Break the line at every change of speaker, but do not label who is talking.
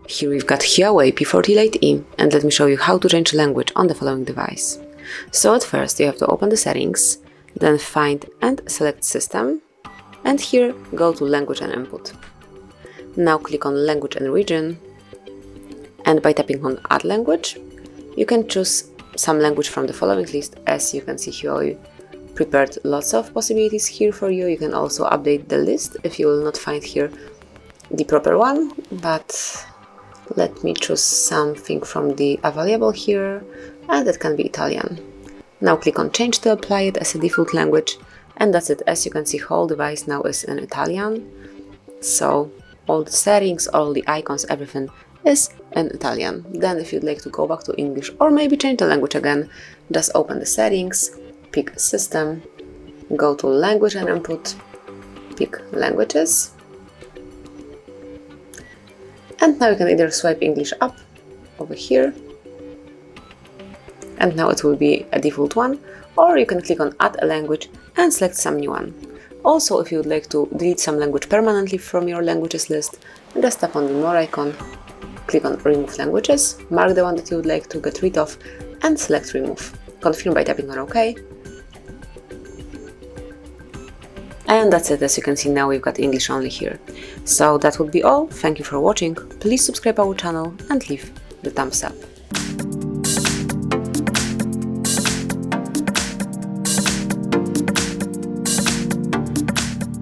Here we've got HUAWEI P40 Lite E, and let me show you how to change language on the following device. So at first you have to open the settings, then find and select System, and here go to Language and Input. Now click on Language and Region, and by tapping on Add Language, you can choose some language from the following list. As you can see, HUAWEI prepared lots of possibilities here for you. You can also update the list if you will not find here the proper one, but let me choose something from the available here, and that can be Italian. Now click on Change to apply it as a default language, and that's it. As you can see, whole device now is in Italian, so all the settings, all the icons, everything is in Italian. Then if you'd like to go back to English or maybe change the language again, just open the settings, pick System, go to Language and Input, pick Languages, and now you can either swipe English up over here, and now it will be a default one, or you can click on Add a Language and select some new one. Also, if you would like to delete some language permanently from your languages list, just tap on the More icon, click on Remove Languages, mark the one that you would like to get rid of, and select Remove. Confirm by tapping on OK. And that's it. As you can see, now we've got English only here. So that would be all. Thank you for watching. Please subscribe our channel and leave the thumbs up.